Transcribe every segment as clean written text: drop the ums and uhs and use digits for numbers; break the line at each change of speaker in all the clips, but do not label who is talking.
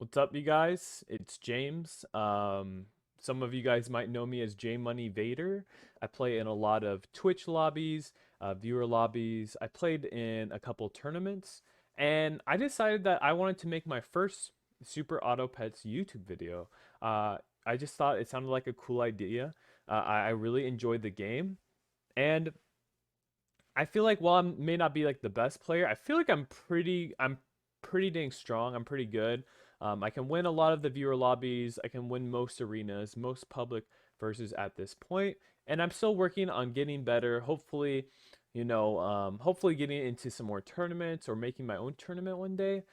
What's up, you guys? It's James. Some of you guys might know me as J Money Vader. I play in a lot of Twitch lobbies, viewer lobbies. I played in a couple tournaments, and I decided that I wanted to make my first Super Auto Pets YouTube video. I just thought it sounded like a cool idea. I really enjoyed the game, and I feel like while I may not be like the best player, I feel like I'm pretty dang strong. I'm pretty good. I can win a lot of the viewer lobbies. I can win most arenas, most public versus at this point, and I'm still working on getting better. Hopefully, hopefully getting into some more tournaments or making my own tournament one day.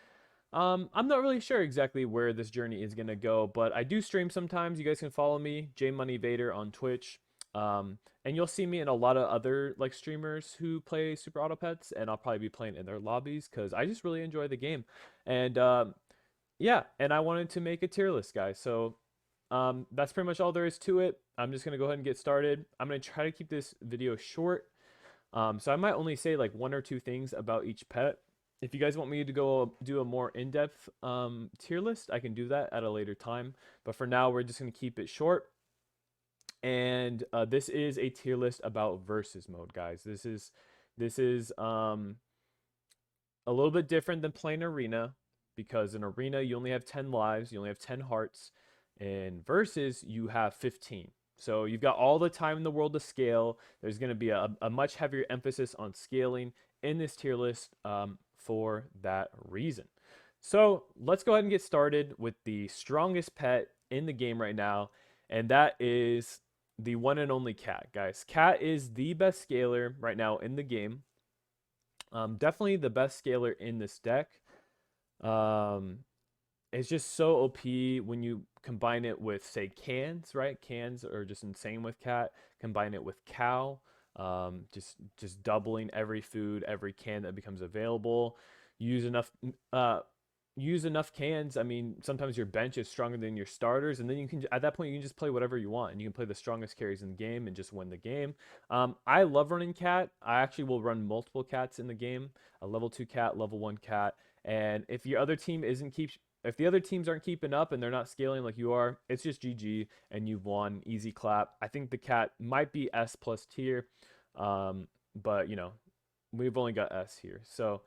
I'm not really sure exactly where this journey is gonna go, but I do stream sometimes. You guys can follow me, J Money Vader on Twitch. And you'll see me in a lot of other like streamers who play Super Auto Pets, and I'll probably be playing in their lobbies because I just really enjoy the game. And yeah, and I wanted to make a tier list, guys. So that's pretty much all there is to it. I'm just gonna go ahead and get started. I'm gonna try to keep this video short. So I might only say like one or two things about each pet. If you guys want me to go do a more in-depth tier list, I can do that at a later time. But for now, we're just gonna keep it short. And this is a tier list about versus mode, guys. This is a little bit different than playing arena because in arena you only have 10 lives, you only have 10 hearts. In versus you have 15. So you've got all the time in the world to scale. There's going to be a much heavier emphasis on scaling in this tier list for that reason. So let's go ahead and get started with the strongest pet in the game right now, and that is the one and only cat, guys. Cat is the best scaler right now in the game. Definitely the best scaler in this deck. Um, it's just so OP when you combine it with, say, cans, right? Cans are just insane with cat. Combine it with cow, just doubling every food, every can that becomes available. Use enough, uh, use enough cans. I mean, sometimes your bench is stronger than your starters, and then you can at that point you can just play whatever you want, and you can play the strongest carries in the game and just win the game. I love running cat. I actually will run multiple cats in the game, a level 2 cat, level 1 cat, and if your other team isn't keep if the other teams aren't keeping up and they're not scaling like you are, it's just GG and you've won. Easy clap. I think the cat might be S plus tier, but we've only got S here. So,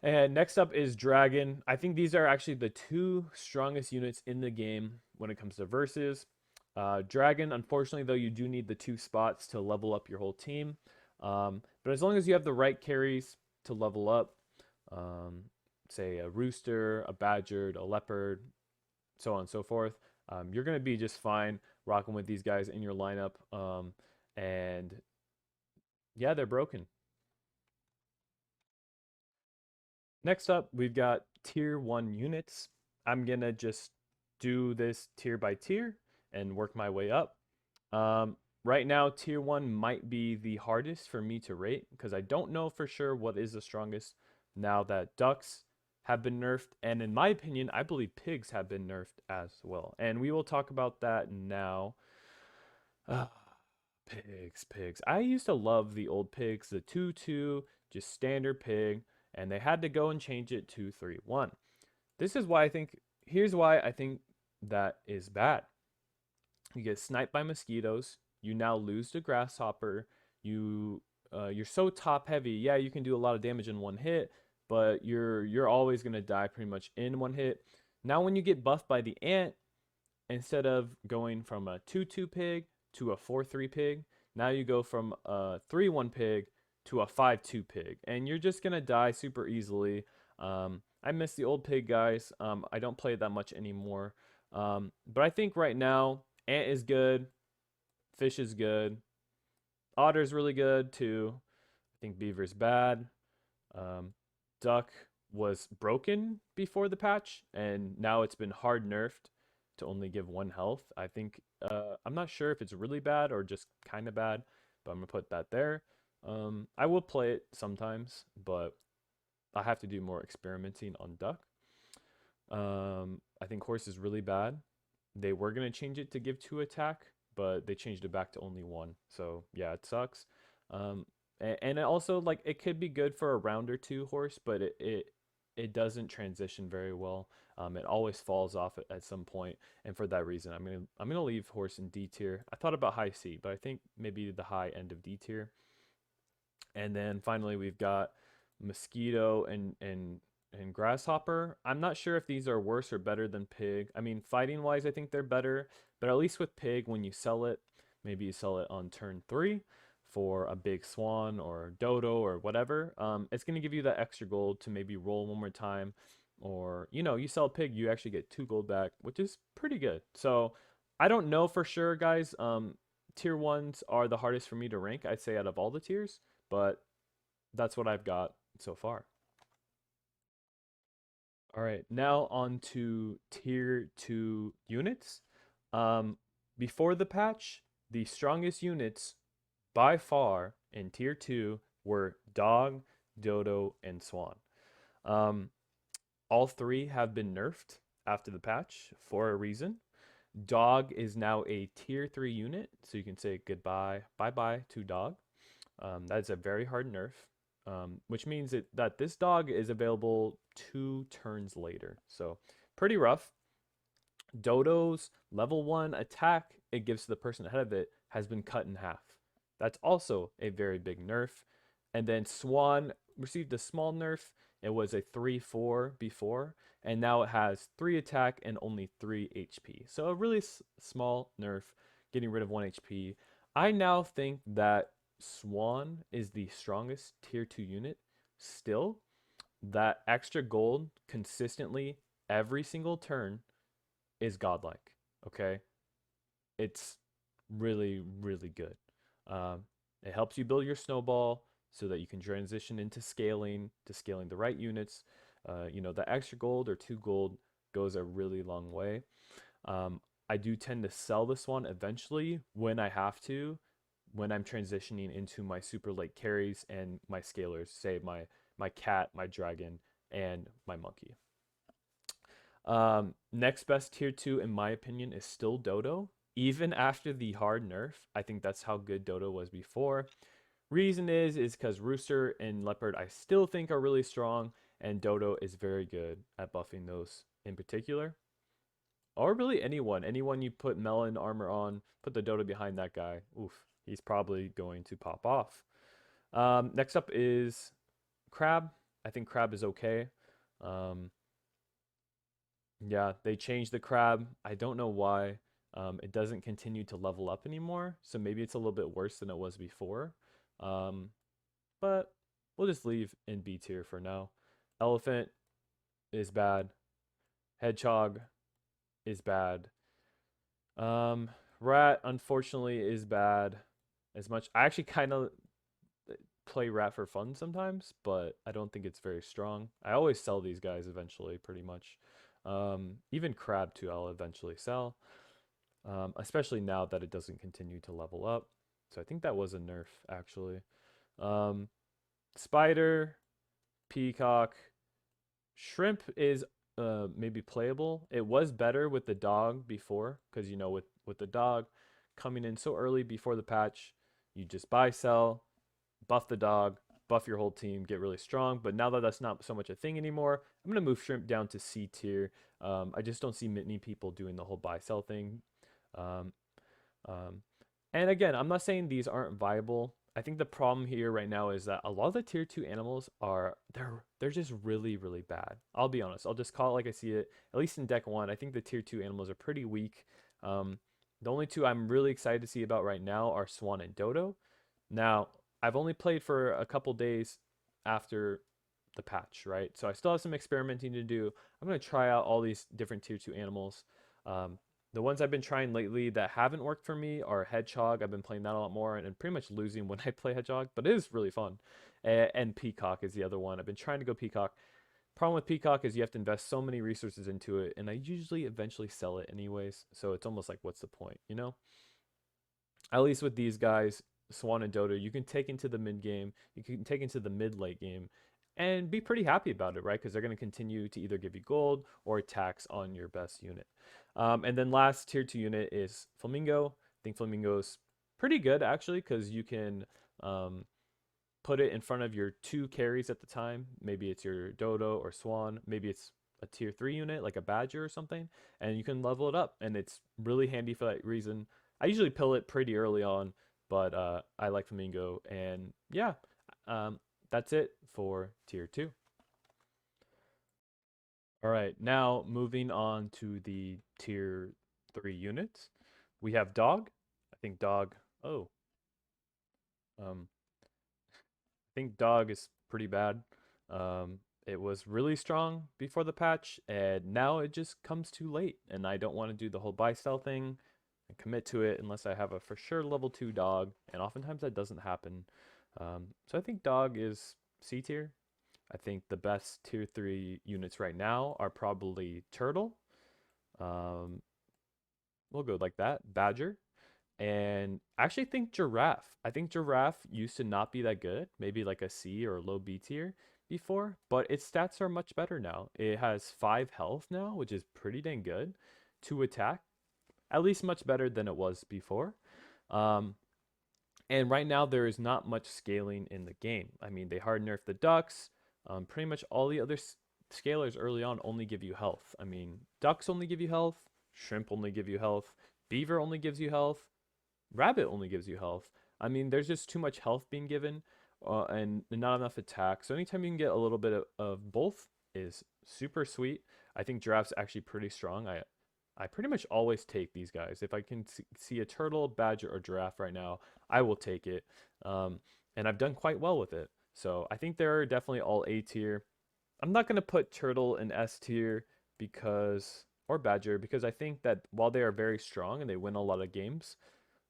and next up is Dragon. I think these are actually the two strongest units in the game when it comes to versus. Dragon, unfortunately, though, you do need the two spots to level up your whole team. But as long as you have the right carries to level up, um, say a rooster, a badger, a leopard, so on and so forth, you're going to be just fine rocking with these guys in your lineup. And yeah, they're broken. Next up, we've got tier 1 units. I'm going to just do this tier by tier and work my way up. Right now, tier 1 might be the hardest for me to rate because I don't know for sure what is the strongest now that ducks have been nerfed. And in my opinion, I believe pigs have been nerfed as well. And we will talk about that now. Ah, pigs. I used to love the old pigs, the 2-2, just standard pig, and they had to go and change it to 3-1. This is why I think, here's why I think that is bad. You get sniped by mosquitoes, you now lose to grasshopper, you're so top heavy. Yeah, you can do a lot of damage in one hit, but you're always going to die pretty much in one hit. Now when you get buffed by the ant, instead of going from a 2-2 pig to a 4-3 pig, now you go from a 3-1 pig to a 5-2 pig, and you're just gonna die super easily. I miss the old pig, guys. I don't play that much anymore. But I think right now, ant is good, fish is good, otter's really good too. I think beaver's bad. Um, duck was broken before the patch, and now it's been hard nerfed to only give one health. I think I'm not sure if it's really bad or just kind of bad, but I'm gonna put that there. I will play it sometimes, but I have to do more experimenting on duck. I think horse is really bad. They were gonna change it to give 2 attack, but they changed it back to only 1. So yeah, it sucks. Um, and it also like it could be good for a round or two horse, but it it doesn't transition very well. It always falls off at some point, and for that reason, I'm gonna leave horse in D tier. I thought about high C, but I think maybe the high end of D tier. And then finally, we've got mosquito and grasshopper. I'm not sure if these are worse or better than pig. I mean, fighting wise, I think they're better, but at least with pig, when you sell it, maybe you sell it on turn 3 for a big swan or dodo or whatever. It's going to give you that extra gold to maybe roll one more time, or you sell a pig, you actually get 2 gold back, which is pretty good. So I don't know for sure, guys. Tier ones are the hardest for me to rank, I'd say, out of all the tiers, but that's what I've got so far. All right, now on to tier 2 units. Um, Before the patch, the strongest units by far in tier 2 were dog, dodo, and swan. Um, all three have been nerfed after the patch for a reason. Dog is now a tier 3 unit, so you can say goodbye, bye bye to dog. That is a very hard nerf, which means that this dog is available 2 turns later. So pretty rough. Dodo's level 1 attack it gives to the person ahead of it has been cut in half. That's also a very big nerf. And then Swan received a small nerf. It was a 3/4 before, and now it has 3 attack and only 3 HP. So a really small nerf, getting rid of 1 HP. I now think that Swan is the strongest tier 2 unit still. That extra gold consistently every single turn is godlike. Okay, it's really really good. Um, it helps you build your snowball so that you can transition into scaling to scaling the right units. The extra gold or 2 gold goes a really long way. Um, I do tend to sell this one eventually when I have to, when I'm transitioning into my super late carries and my scalers, say my cat, my dragon, and my monkey. Next best tier 2, in my opinion, is still Dodo. Even after the hard nerf, I think that's how good Dodo was before. Reason is because Rooster and Leopard I still think are really strong, and Dodo is very good at buffing those in particular. Or really anyone. Anyone you put melon armor on, put the Dodo behind that guy. Oof, he's probably going to pop off. Next up is Crab. I think Crab is okay. Um, Yeah, they changed the crab. I don't know why. It doesn't continue to level up anymore, so maybe it's a little bit worse than it was before. Um, but we'll just leave in B tier for now. Elephant is bad. Hedgehog is bad. Um, Rat unfortunately is bad. As much I actually kind of play rat for fun sometimes, but I don't think it's very strong. I always sell these guys eventually, pretty much. Even crab too, I'll eventually sell, especially now that it doesn't continue to level up. So I think that was a nerf actually. Um, Spider, peacock, shrimp is maybe playable. It was better with the dog before, because with the dog coming in so early before the patch, you just buy sell buff the dog, buff your whole team, get really strong. But now that that's not so much a thing anymore, I'm gonna move Shrimp down to C tier. I just don't see many people doing the whole buy sell thing. Um, um, and again, I'm not saying these aren't viable. I think the problem here right now is that a lot of the tier 2 animals are they're just really really bad. I'll be honest. I'll just call it like I see it. At least in deck 1, I think the tier 2 animals are pretty weak. Um, the only two I'm really excited to see about right now are Swan and Dodo. Now, I've only played for a couple days after the patch, right? So I still have some experimenting to do. I'm going to try out all these different tier 2 animals. Um, the ones I've been trying lately that haven't worked for me are Hedgehog. I've been playing that a lot more and pretty much losing when I play Hedgehog, but it is really fun. And Peacock is the other one. I've been trying to go Peacock. Problem with Peacock is you have to invest so many resources into it, and I usually eventually sell it anyways. So it's almost like, what's the point? At least with these guys, Swan and Dodo, you can take into the mid game, you can take into the mid late game, and be pretty happy about it, right? Because they're going to continue to either give you gold or attacks on your best unit. And then last tier 2 unit is Flamingo. I think Flamingo's pretty good actually, because you can put it in front of your two carries at the time. Maybe it's your Dodo or Swan. Maybe it's a tier 3 unit like a Badger or something, and you can level it up. And it's really handy for that reason. I usually pill it pretty early on, but I like Flamingo. And yeah, um, that's it for tier 2. All right, now moving on to the tier 3 units. We have Dog. I think Dog. Oh, um, I think Dog is pretty bad. It was really strong before the patch, and now it just comes too late. And I don't want to do the whole buy sell thing and commit to it unless I have a for sure level 2 Dog, and oftentimes that doesn't happen. So I think Dog is C tier. I think the best tier 3 units right now are probably Turtle. Um, we'll go like that. Badger. And I actually think Giraffe. I think Giraffe used to not be that good, maybe like a C or a low B tier before, but its stats are much better now. It has 5 health now, which is pretty dang good. 2 attack, at least much better than it was before. Um, and right now, there is not much scaling in the game. I mean, they hard nerfed the ducks. Pretty much all the other scalers early on only give you health. I mean, ducks only give you health, shrimp only give you health, beaver only gives you health, rabbit only gives you health. I mean, there's just too much health being given and not enough attack. So anytime you can get a little bit of both is super sweet. I think giraffe's actually pretty strong. I pretty much always take these guys. If I can see a turtle, badger, or giraffe right now, I will take it. Um, and I've done quite well with it. So I think they're definitely all A tier. I'm not going to put turtle in S tier because, or badger, because I think that while they are very strong and they win a lot of games,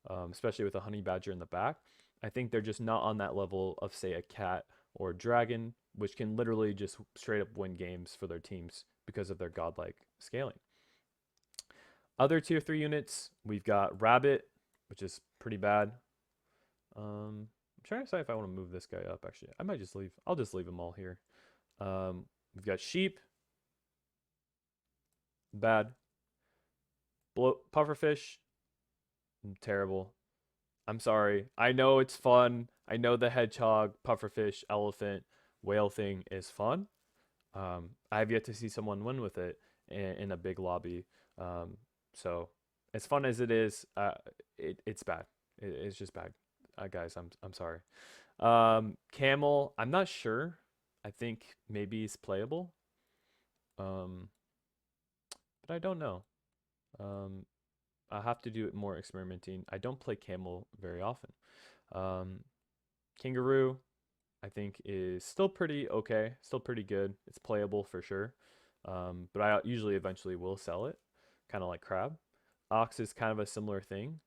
especially with a honey badger in the back, I think they're just not on that level of, say, a cat or a dragon, which can literally just straight up win games for their teams because of their godlike scaling. Other tier 3 units, we've got Rabbit, which is pretty bad. I'm trying to decide if I want to move this guy up, actually. I might just leave. I'll just leave them all here. We've got Sheep, bad. Pufferfish, terrible. I'm sorry. I know it's fun. I know the hedgehog, pufferfish, elephant, whale thing is fun. I have yet to see someone win with it in a big lobby. So as fun as it is, it's bad. It's just bad, guys. I'm sorry. Camel, I'm not sure. I think maybe it's playable. Um, but I don't know. Um, I'll have to do more experimenting. I don't play camel very often. Um, Kangaroo, I think, is still pretty okay, still pretty good. It's playable for sure. But I usually eventually will sell it, kind of like Crab. Ox is kind of a similar thing.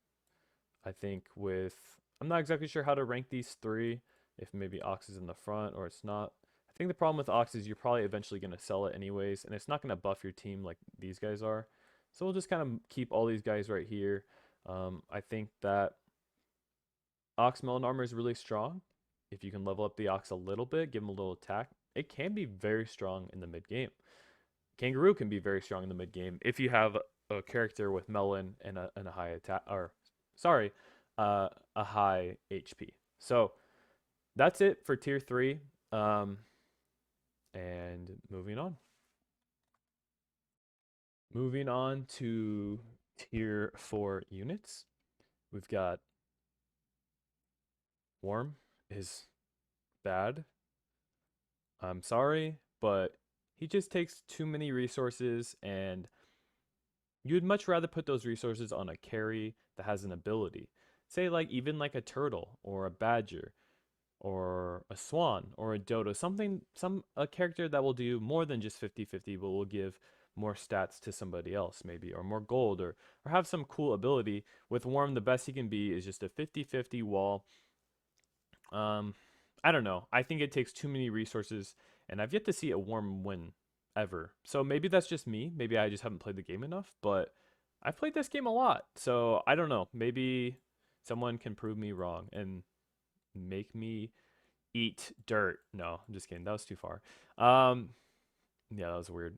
I think with, I'm not exactly sure how to rank these three, if maybe Ox is in the front or it's not. I think the problem with Ox is you're probably eventually going to sell it anyways, and it's not going to buff your team like these guys are. So we'll just kind of keep all these guys right here. I think that Ox Melon Armor is really strong. If you can level up the Ox a little bit, give him a little attack, it can be very strong in the mid game. Kangaroo can be very strong in the mid game if you have a character with Melon and a high attack, or sorry, a high HP. So that's it for tier 3. And moving on. Moving on to tier 4 units. We've got Worm is bad. I'm sorry, but he just takes too many resources, and you'd much rather put those resources on a carry that has an ability. Say like even like a turtle or a badger or a swan or a dodo, something some a character that will do more than just 50-50 but will give more stats to somebody else maybe, or more gold, or have some cool ability. With Worm, the best he can be is just a 50-50 wall. um I don't know, I think it takes too many resources, and I've yet to see a Worm win ever. So maybe that's just me, maybe I just haven't played the game enough, but I've played this game a lot, so I don't know, maybe someone can prove me wrong and make me eat dirt. No, I'm just kidding. That was too far. Um, yeah, that was weird.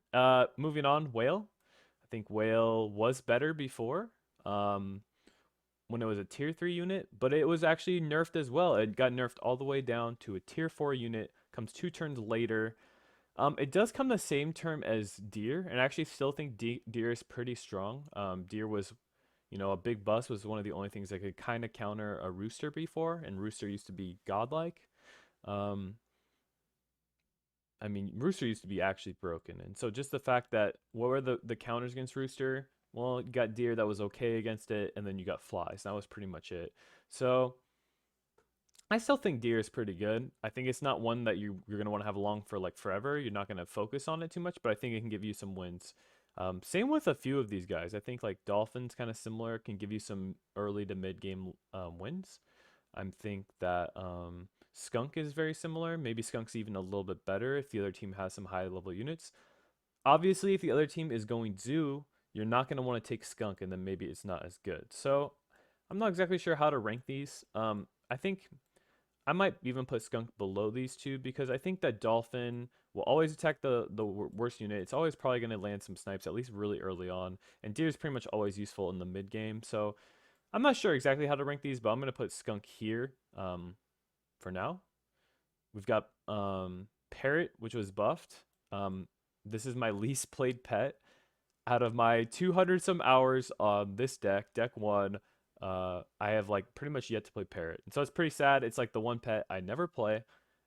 Moving on, whale. I think whale was better before. Um, when it was a tier 3 unit, but it was actually nerfed as well. It got nerfed all the way down to a tier 4 unit, comes 2 turns later. It does come the same term as Deer, and I actually still think Deer is pretty strong. Deer was, a big bus was one of the only things that could kind of counter a Rooster before, and Rooster used to be godlike. Um, I mean, Rooster used to be actually broken, and so just the fact that what were the counters against Rooster? Well, you got Deer that was okay against it, and then you got Flies. That was pretty much it. So I still think Deer is pretty good. I think it's not one that you're gonna want to have along for like forever. You're not gonna focus on it too much, but I think it can give you some wins. Same with a few of these guys. I think like Dolphins kind of similar can give you some early to mid game wins. I think that Skunk is very similar. Maybe Skunk's even a little bit better if the other team has some high level units. Obviously, if the other team is going Zoo, you're not going to want to take Skunk, and then maybe it's not as good. So I'm not exactly sure how to rank these. I think I might even put Skunk below these two because I think that Dolphin will always attack the worst unit. It's always probably going to land some snipes, at least really early on. And Deer is pretty much always useful in the mid game. So I'm not sure exactly how to rank these, but I'm going to put Skunk here for now. We've got Parrot, which was buffed. This is my least played pet. Out of my 200 some hours on this deck 1, I have like pretty much yet to play Parrot. And so it's pretty sad. It's like the one pet I never play.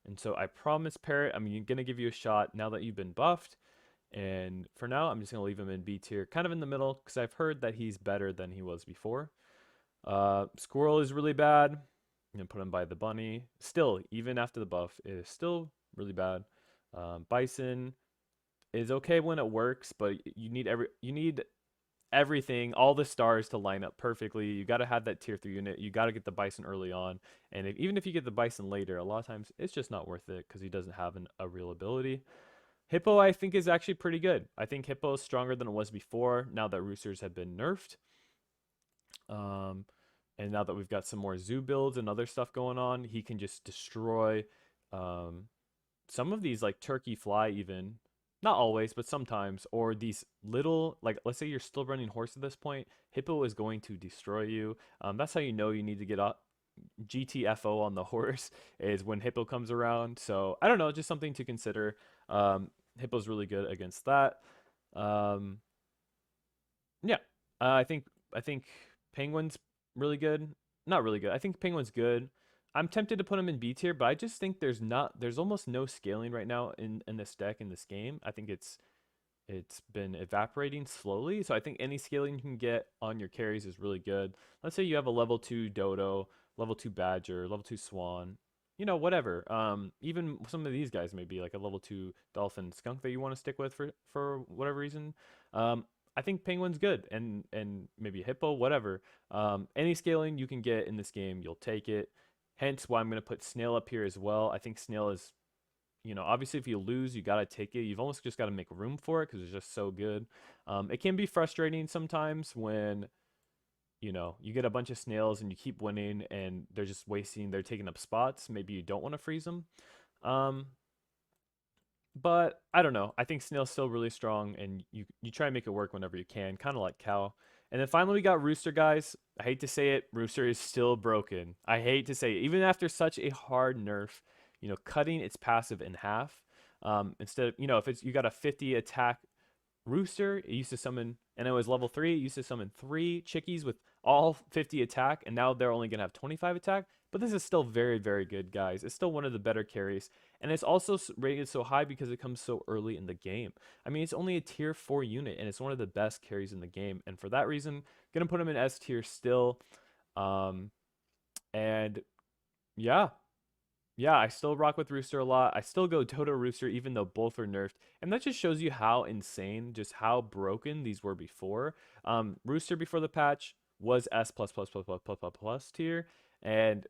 And so I promise Parrot, I'm going to give you a shot now that you've been buffed. And for now, I'm just going to leave him in B tier, kind of in the middle, because I've heard that he's better than he was before. Squirrel is really bad. I'm going to put him by the bunny. Still, even after the buff, it is still really bad. Bison is okay when it works, but you need everything, all the stars to line up perfectly. You got to have that tier 3 unit. You got to get the Bison early on. And even if you get the Bison later, a lot of times it's just not worth it because he doesn't have a real ability. Hippo, I think, is actually pretty good. I think Hippo is stronger than it was before now that Roosters have been nerfed. And now that we've got some more zoo builds and other stuff going on, he can just destroy some of these, like Turkey Fly even. Not always, but sometimes. Or these little, like, let's say you're still running horse at this point. Hippo is going to destroy you. That's how you know you need to get up. GTFO on the horse is when Hippo comes around. So I don't know, just something to consider. Hippo's really good against that. Um, yeah, I think Penguin's really good. Not really good. I think Penguin's good. I'm tempted to put him in B tier, but I just think there's almost no scaling right now in this deck in this game. I think it's been evaporating slowly. So I think any scaling you can get on your carries is really good. Let's say you have a level 2 Dodo, level 2 Badger, level 2 Swan, whatever. Even some of these guys may be like a level 2 Dolphin Skunk that you want to stick with for whatever reason. I think Penguin's good, and maybe Hippo, whatever. Any scaling you can get in this game, you'll take it. Hence why I'm going to put Snail up here as well. I think Snail is, obviously if you lose, you got to take it. You've almost just got to make room for it because it's just so good. It can be frustrating sometimes when, you get a bunch of snails and you keep winning and they're taking up spots. Maybe you don't want to freeze them. But I don't know. I think Snail's still really strong, and you try and make it work whenever you can, kind of like Cow. And then finally, we got Rooster, guys. I hate to say it, Rooster is still broken. I hate to say it, even after such a hard nerf, cutting its passive in half. Instead of, if you got a 50 attack Rooster, it used to summon, and it was level 3, it used to summon 3 chickies with all 50 attack, and now they're only going to have 25 attack. But this is still very, very good, guys. It's still one of the better carries. And it's also rated so high because it comes so early in the game. I mean, it's only a tier 4 unit, and it's one of the best carries in the game. And for that reason, going to put him in S tier still. And yeah, I still rock with Rooster a lot. I still go Dodo Rooster even though both are nerfed. And that just shows you how insane, just how broken these were before. Rooster before the patch was S plus plus plus plus plus plus plus tier. And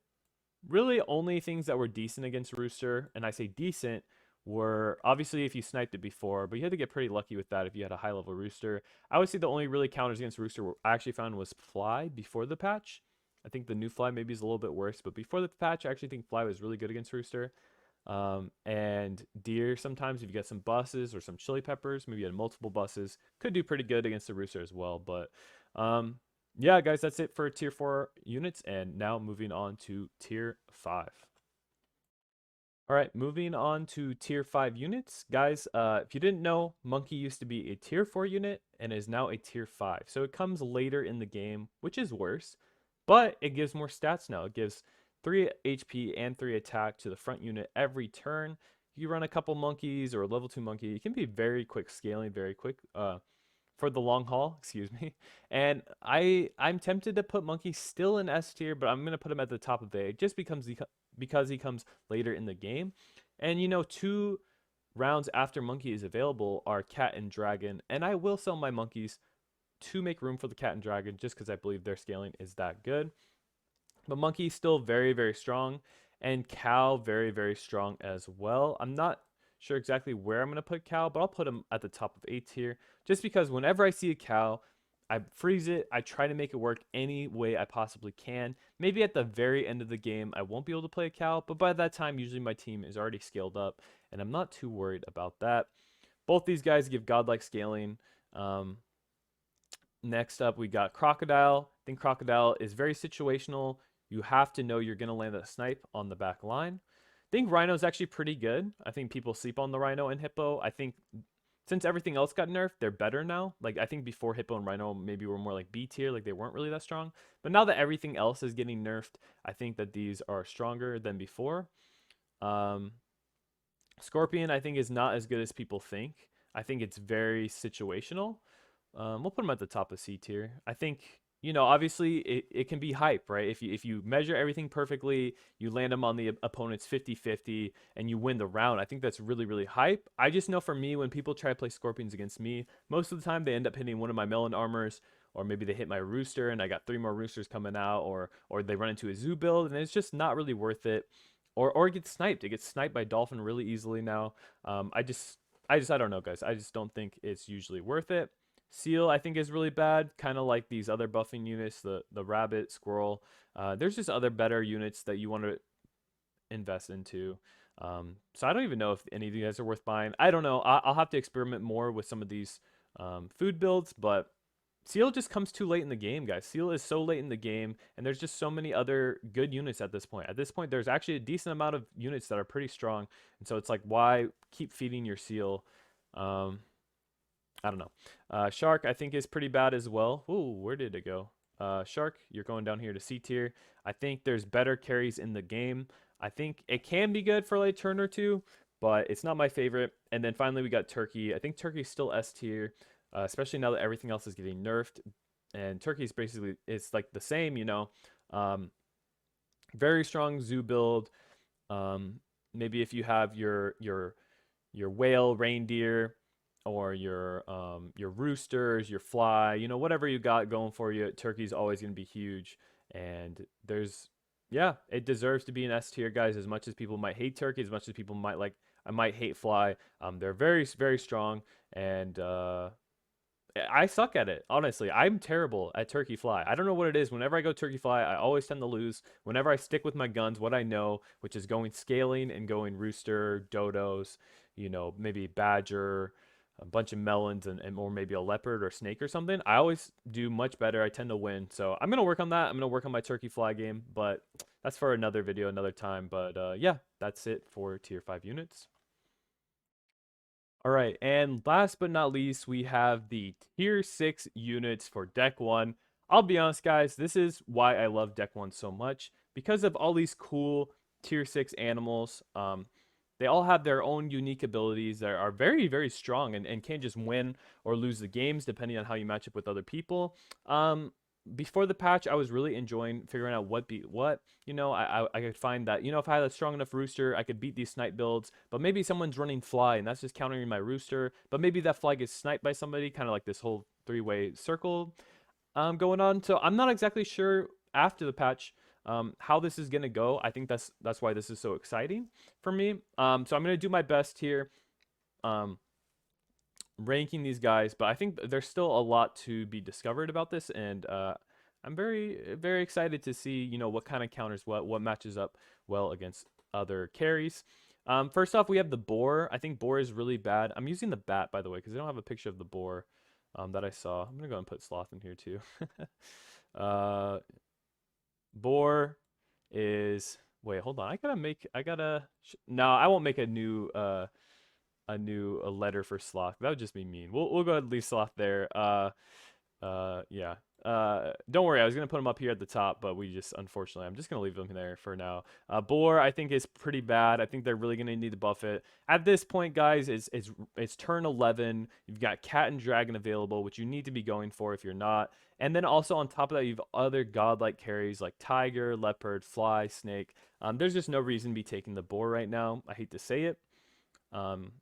really only things that were decent against Rooster, and I say decent, were obviously if you sniped it before, but you had to get pretty lucky with that if you had a high level Rooster. I would say the only really counters against Rooster I actually found was Fly before the patch. I think the new Fly maybe is a little bit worse, but before the patch, I actually think Fly was really good against Rooster. And Deer, sometimes if you get some buses or some chili peppers, maybe you had multiple buses, could do pretty good against the Rooster as well. But Yeah, guys, that's it for tier 4 units. And now moving on to tier 5. All right, moving on to tier 5 units. Guys, if you didn't know, Monkey used to be a tier 4 unit and is now a tier 5. So it comes later in the game, which is worse, but it gives more stats now. It gives 3 HP and 3 attack to the front unit every turn. You run a couple monkeys or a level 2 monkey, it can be very quick scaling, very quick. For the long haul, excuse me. And I'm tempted to put Monkey still in S tier, but I'm gonna put him at the top of A just because he comes later in the game. And 2 rounds after Monkey is available are Cat and Dragon, and I will sell my monkeys to make room for the Cat and Dragon just because I believe their scaling is that good. But Monkey still very, very strong, and Cow very, very strong as well. I'm not sure exactly where I'm going to put Cow, but I'll put him at the top of A tier just because whenever I see a Cow, I freeze it. I try to make it work any way I possibly can. Maybe at the very end of the game, I won't be able to play a Cow, but by that time, usually my team is already scaled up, and I'm not too worried about that. Both these guys give godlike scaling. Um, Next up, we got Crocodile. I think Crocodile is very situational. You have to know you're going to land a snipe on the back line. I think Rhino is actually pretty good. I think people sleep on the Rhino and Hippo. I think since everything else got nerfed, they're better now. Like, I think before Hippo and Rhino maybe were more like B tier, like they weren't really that strong. But now that everything else is getting nerfed, I think that these are stronger than before. Um, Scorpion, I think, is not as good as people think. I think it's very situational. We'll put him at the top of C tier. I think, obviously it can be hype, right? If you measure everything perfectly, you land him on the opponent's 50-50 and you win the round. I think that's really, really hype. I just know for me, when people try to play Scorpions against me, most of the time they end up hitting one of my melon armors, or maybe they hit my rooster and I got 3 more roosters coming out, or they run into a zoo build and it's just not really worth it. Or it gets sniped. It gets sniped by Dolphin really easily now. I don't know, guys. I just don't think it's usually worth it. Seal, I think, is really bad, kind of like these other buffing units, the rabbit, squirrel. There's just other better units that you want to invest into. So I don't even know if any of you guys are worth buying. I don't know. I'll have to experiment more with some of these food builds, but Seal just comes too late in the game, guys. Seal is so late in the game, and there's just so many other good units at this point. At this point, there's actually a decent amount of units that are pretty strong, and so it's like, why keep feeding your Seal? Um, I don't know. Shark, I think, is pretty bad as well. Ooh, where did it go? Shark, you're going down here to C tier. I think there's better carries in the game. I think it can be good for like turn or two, but it's not my favorite. And then finally, we got Turkey. I think Turkey's still S tier, especially now that everything else is getting nerfed. And Turkey's basically, it's like the same. Um, Very strong zoo build. Maybe if you have your whale, reindeer, or your roosters, your fly, whatever you got going for you, turkey's always going to be huge. And yeah, it deserves to be an S tier, guys. As much as people might hate turkey, as much as people I might hate fly, they're very, very strong. And I suck at it, honestly. I'm terrible at turkey fly. I don't know what it is. Whenever I go turkey fly, I always tend to lose. Whenever I stick with my guns, what I know, which is going scaling and going rooster, dodos, maybe badger, a bunch of melons, and or maybe a leopard or snake or something, I always do much better. I tend to win. So I'm going to work on that. I'm going to work on my turkey fly game, but that's for another video, another time. But yeah, that's it for tier 5 units. All right, and last but not least, we have the tier 6 units for deck 1. I'll be honest, guys, this is why I love deck 1 so much, because of all these cool tier 6 animals. They all have their own unique abilities that are very, very strong, and can just win or lose the games depending on how you match up with other people. Before the patch, I was really enjoying figuring out what beat what. I could find that, if I had a strong enough rooster, I could beat these snipe builds, but maybe someone's running fly and that's just countering my rooster, but maybe that fly gets sniped by somebody, kind of like this whole three-way circle going on. So I'm not exactly sure after the patch how this is gonna go. I think that's why this is so exciting for me. So I'm gonna do my best here. Um, Ranking these guys, but I think there's still a lot to be discovered about this, and I'm very, very excited to see, what kind of counters what matches up well against other carries. First off, we have the boar. I think boar is really bad. I'm using the bat, by the way, because I don't have a picture of the boar. that I saw. I'm gonna go and put sloth in here too. uh, boar is wait, hold on. No, I won't make a letter for sloth. That would just be mean. We'll go ahead and leave sloth there. Yeah. Don't worry. I was gonna put them up here at the top, but we just unfortunately, I'm just gonna leave them there for now. Boar, I think is pretty bad. I think they're really gonna need to buff it at this point, guys. It's turn 11. You've got cat and dragon available, which you need to be going for if you're not. And then also on top of that, you've other godlike carries like tiger, leopard, fly, snake. There's just no reason to be taking the boar right now. I hate to say it. Um,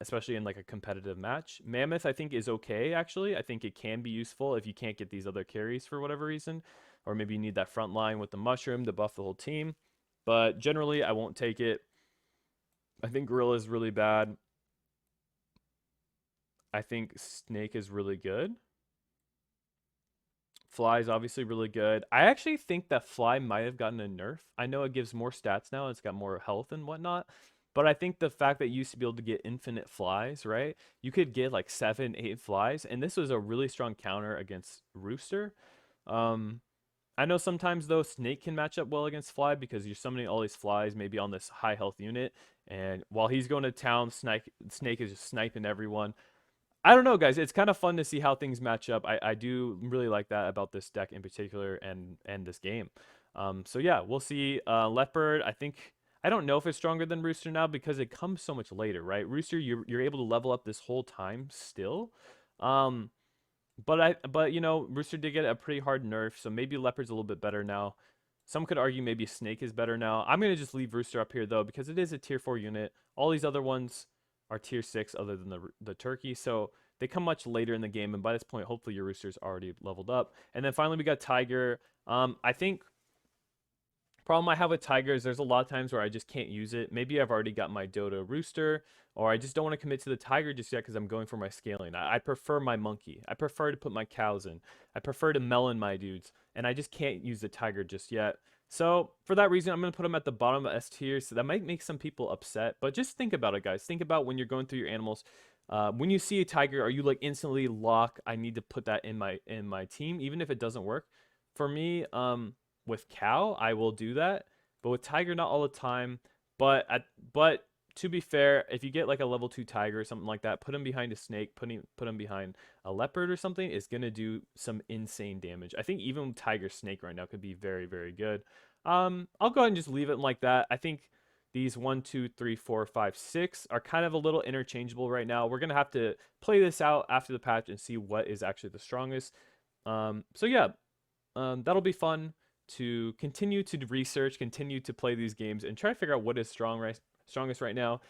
Especially in like a competitive match. Mammoth, I think, is okay, actually. I think it can be useful if you can't get these other carries for whatever reason. Or maybe you need that front line with the mushroom to buff the whole team. But generally, I won't take it. I think Gorilla is really bad. I think Snake is really good. Fly is obviously really good. I actually think that Fly might have gotten a nerf. I know it gives more stats now. It's got more health and whatnot. But I think the fact that you used to be able to get infinite flies, right? You could get like 7, 8 flies. And this was a really strong counter against Rooster. Um, I know sometimes, though, Snake can match up well against Fly because you're summoning all these flies maybe on this high health unit. And while he's going to town, Snake is just sniping everyone. I don't know, guys. It's kind of fun to see how things match up. I do really like that about this deck in particular and this game. So yeah, we'll see. Leopard, I don't know if it's stronger than Rooster now because it comes so much later, right? Rooster, you're able to level up this whole time still. Um, but you know, Rooster did get a pretty hard nerf, so maybe Leopard's a little bit better now. Some could argue maybe Snake is better now. I'm gonna just leave Rooster up here though because it is a tier 4 unit. All these other ones are tier 6 other than the turkey, so they come much later in the game, and by this point, hopefully your Rooster's already leveled up. And then finally we got Tiger. I think problem I have with Tiger is there's a lot of times where I just can't use it. Maybe I've already got my Dodo Rooster, or I just don't want to commit to the Tiger just yet because I'm going for my scaling. I prefer my Monkey. I prefer to put my cows in. I prefer to melon my dudes, and I just can't use the Tiger just yet. So for that reason, I'm going to put them at the bottom of S tier. So that might make some people upset, but just think about it, guys. Think about when you're going through your animals. When you see a Tiger, are you like instantly lock? I need to put that in my team, even if it doesn't work. For me, with cow, I will do that, but with tiger, not all the time. But to be fair, if you get like a level 2 tiger or something like that, put him behind a snake, put him behind a leopard or something is gonna do some insane damage. I think even tiger snake right now could be very, very good. I'll go ahead and just leave it like that. I think these 1, 2, 3, 4, 5, 6 are kind of a little interchangeable right now. We're gonna have to play this out after the patch and see what is actually the strongest. So yeah, that'll be fun to continue to research, continue to play these games, and try to figure out what is strongest right now.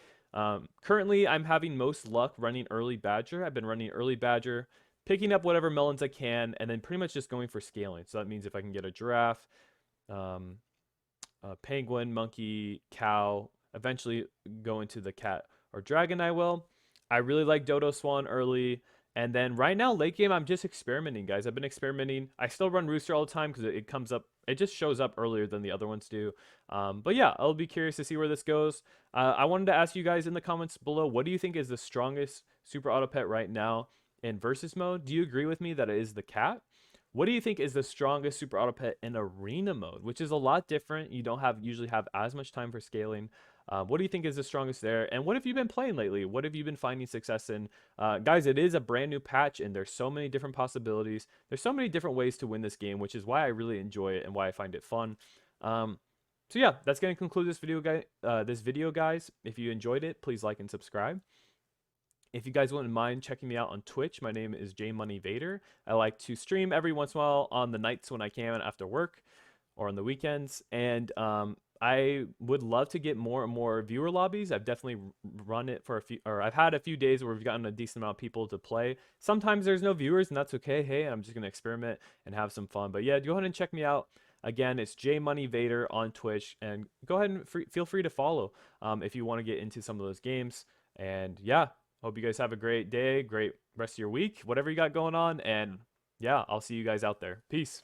Currently, I'm having most luck running early Badger. I've been running early Badger, picking up whatever melons I can, and then pretty much just going for scaling. So that means if I can get a giraffe, um, a penguin, monkey, cow, eventually go into the cat or dragon, I will. I really like Dodo Swan early. And then right now, late game, I'm just experimenting, guys. I've been experimenting. I still run Rooster all the time because it comes up. It just shows up earlier than the other ones do. But yeah, I'll be curious to see where this goes. I wanted to ask you guys in the comments below, what do you think is the strongest Super Auto Pet right now in versus mode? Do you agree with me that it is the cat? What do you think is the strongest Super Auto Pet in arena mode, which is a lot different? You don't usually have as much time for scaling. What do you think is the strongest there? And what have you been playing lately? What have you been finding success in? Guys, it is a brand new patch, and there's so many different possibilities. There's so many different ways to win this game, which is why I really enjoy it and why I find it fun. So yeah, that's going to conclude this video, guys. If you enjoyed it, please like and subscribe. If you guys wouldn't mind checking me out on Twitch, my name is JMoneyVader. I like to stream every once in a while on the nights when I can after work or on the weekends. And I would love to get more and more viewer lobbies. I've definitely run it for I've had a few days where we've gotten a decent amount of people to play. Sometimes there's no viewers, and that's okay. Hey, I'm just going to experiment and have some fun. But yeah, go ahead and check me out. Again, it's JMoneyVader on Twitch, and go ahead and feel free to follow if you want to get into some of those games. And yeah, hope you guys have a great day, great rest of your week, whatever you got going on. And yeah, I'll see you guys out there. Peace.